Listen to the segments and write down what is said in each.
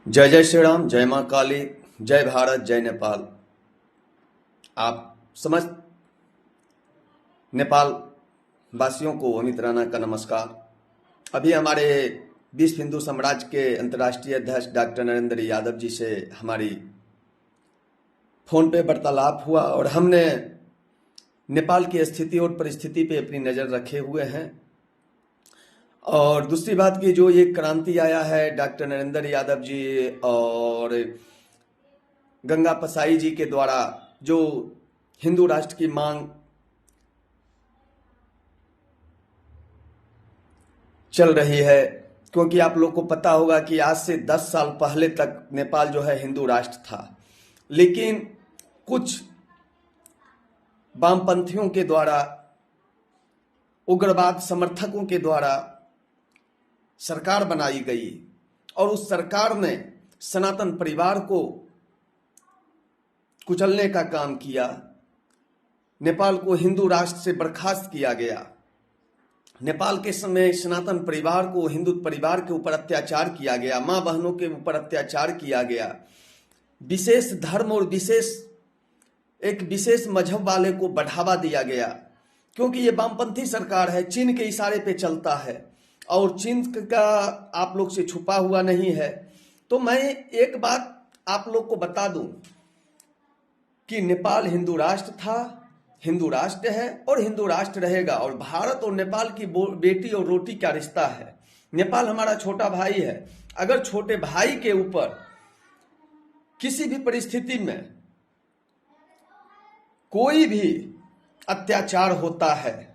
जय जय श्री राम, जय माँ काली, जय भारत, जय नेपाल। आप समस्त नेपाल वासियों को अमित राणा का नमस्कार। अभी हमारे विश्व हिंदू साम्राज्य के अंतर्राष्ट्रीय अध्यक्ष डॉक्टर नरेंद्र यादव जी से हमारी फोन पे वार्तालाप हुआ और हमने नेपाल की स्थिति और परिस्थिति पे अपनी नज़र रखे हुए हैं। और दूसरी बात की जो ये क्रांति आया है डॉक्टर नरेंद्र यादव जी और गंगा पसाई जी के द्वारा जो हिंदू राष्ट्र की मांग चल रही है, क्योंकि आप लोग को पता होगा कि आज से 10 साल पहले तक नेपाल जो है हिंदू राष्ट्र था, लेकिन कुछ वामपंथियों के द्वारा, उग्रवाद समर्थकों के द्वारा सरकार बनाई गई और उस सरकार ने सनातन परिवार को कुचलने का काम किया। नेपाल को हिंदू राष्ट्र से बर्खास्त किया गया। नेपाल के समय सनातन परिवार को, हिंदू परिवार के ऊपर अत्याचार किया गया, माँ बहनों के ऊपर अत्याचार किया गया। विशेष धर्म और एक विशेष मजहब वाले को बढ़ावा दिया गया, क्योंकि ये वामपंथी सरकार है, चीन के इशारे पे चलता है और चीन का आप लोग से छुपा हुआ नहीं है। तो मैं एक बात आप लोग को बता दूं कि नेपाल हिंदू राष्ट्र था, हिंदू राष्ट्र है और हिंदू राष्ट्र रहेगा। और भारत और नेपाल की बेटी और रोटी का रिश्ता है। नेपाल हमारा छोटा भाई है। अगर छोटे भाई के ऊपर किसी भी परिस्थिति में कोई भी अत्याचार होता है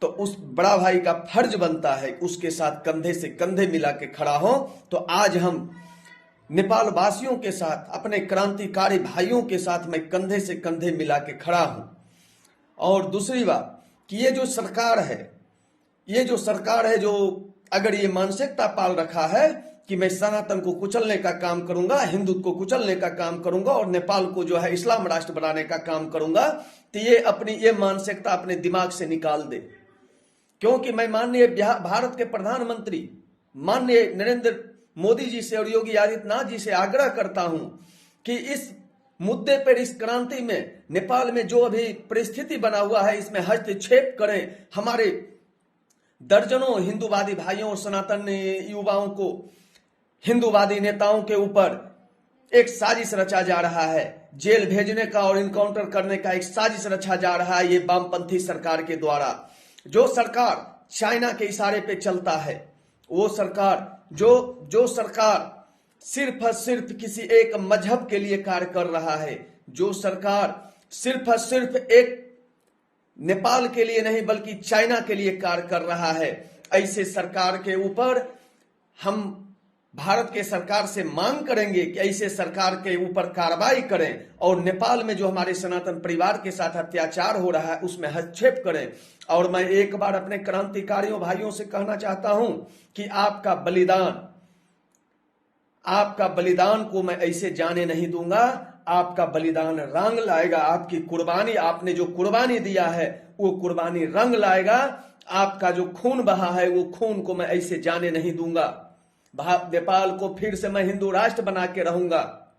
तो उस बड़ा भाई का फर्ज बनता है उसके साथ कंधे से कंधे मिला के खड़ा हो। तो आज हम नेपाल वासियों के साथ, अपने क्रांतिकारी भाइयों के साथ मैं कंधे से कंधे मिला के खड़ा हूं। और दूसरी बात कि ये जो सरकार है जो अगर ये मानसिकता पाल रखा है कि मैं सनातन को कुचलने का काम करूंगा, हिंदुत्व को कुचलने का काम करूंगा और नेपाल को जो है इस्लाम राष्ट्र बनाने का काम करूंगा, तो ये अपनी ये मानसिकता अपने दिमाग से निकाल दे। क्योंकि मैं माननीय भारत के प्रधानमंत्री माननीय नरेंद्र मोदी जी से और योगी आदित्यनाथ जी से आग्रह करता हूं कि इस मुद्दे पर, इस क्रांति में, नेपाल में जो अभी परिस्थिति बना हुआ है इसमें हस्तक्षेप करें। हमारे दर्जनों हिंदूवादी भाइयों और सनातन युवाओं को, हिंदूवादी नेताओं के ऊपर एक साजिश रचा जा रहा है, जेल भेजने का और इनकाउंटर करने का एक साजिश रचा जा रहा है ये वामपंथी सरकार के द्वारा। जो सरकार चाइना के इशारे पे चलता है, वो सरकार जो सरकार सिर्फ और सिर्फ किसी एक मजहब के लिए कार्य कर रहा है, जो सरकार सिर्फ और सिर्फ एक नेपाल के लिए नहीं बल्कि चाइना के लिए कार्य कर रहा है, ऐसे सरकार के ऊपर हम भारत के सरकार से मांग करेंगे कि ऐसे सरकार के ऊपर कार्रवाई करें और नेपाल में जो हमारे सनातन परिवार के साथ अत्याचार हो रहा है उसमें हस्तक्षेप करें। और मैं एक बार अपने क्रांतिकारियों भाइयों से कहना चाहता हूं कि आपका बलिदान को मैं ऐसे जाने नहीं दूंगा। आपका बलिदान रंग लाएगा। आपकी कुर्बानी, आपने जो कुर्बानी दिया है वो कुर्बानी रंग लाएगा। आपका जो खून बहा है वो खून को मैं ऐसे जाने नहीं दूंगा। नेपाल को फिर से मैं हिंदू राष्ट्र बना के रहूंगा।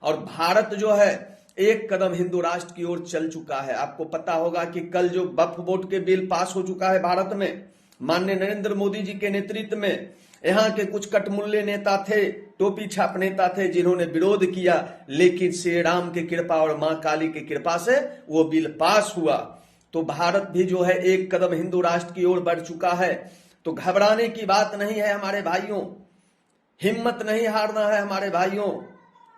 और भारत जो है एक कदम हिंदू राष्ट्र की ओर चल चुका है। आपको पता होगा कि कल जो वक्फ बोर्ड के बिल पास हो चुका है भारत में, माननीय नरेंद्र मोदी जी के नेतृत्व में, यहाँ के कुछ कटमुल्ले नेता थे, टोपी छाप नेता थे जिन्होंने विरोध किया, लेकिन श्री राम की कृपा और मां काली की कृपा से वो बिल पास हुआ। तो भारत भी जो है एक कदम हिंदू राष्ट्र की ओर बढ़ चुका है। तो घबराने की बात नहीं है हमारे भाइयों, हिम्मत नहीं हारना है हमारे भाइयों।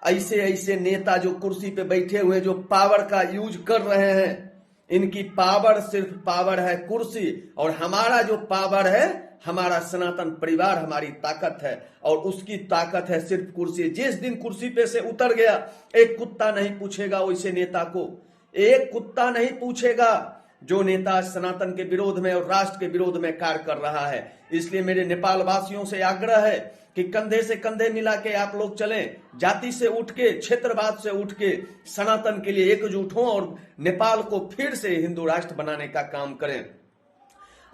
ऐसे नेता जो कुर्सी पे बैठे हुए, जो पावर का यूज कर रहे हैं, इनकी पावर सिर्फ पावर है कुर्सी, और हमारा जो पावर है, हमारा सनातन परिवार हमारी ताकत है और उसकी ताकत है सिर्फ कुर्सी। जिस दिन कुर्सी पे से उतर गया, एक कुत्ता नहीं पूछेगा वैसे नेता को, एक कुत्ता नहीं पूछेगा जो नेता सनातन के विरोध में और राष्ट्र के विरोध में कार्य कर रहा है। इसलिए मेरे नेपाल वासियों से आग्रह है कि कंधे से कंधे मिला के आप लोग चलें, जाति से उठ के, क्षेत्रवाद से उठ के सनातन के लिए एकजुट हों और नेपाल को फिर से हिंदू राष्ट्र बनाने का काम करें।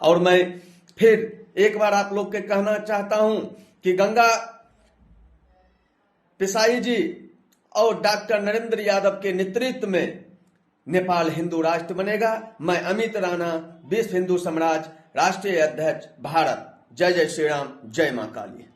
और मैं फिर एक बार आप लोग के कहना चाहता हूं कि गंगा पिसाई जी और डॉक्टर नरेंद्र यादव के नेतृत्व में नेपाल हिंदू राष्ट्र बनेगा। मैं अमित राणा, विश्व हिंदू समाज राष्ट्रीय अध्यक्ष भारत। जय जय श्री राम, जय मां काली।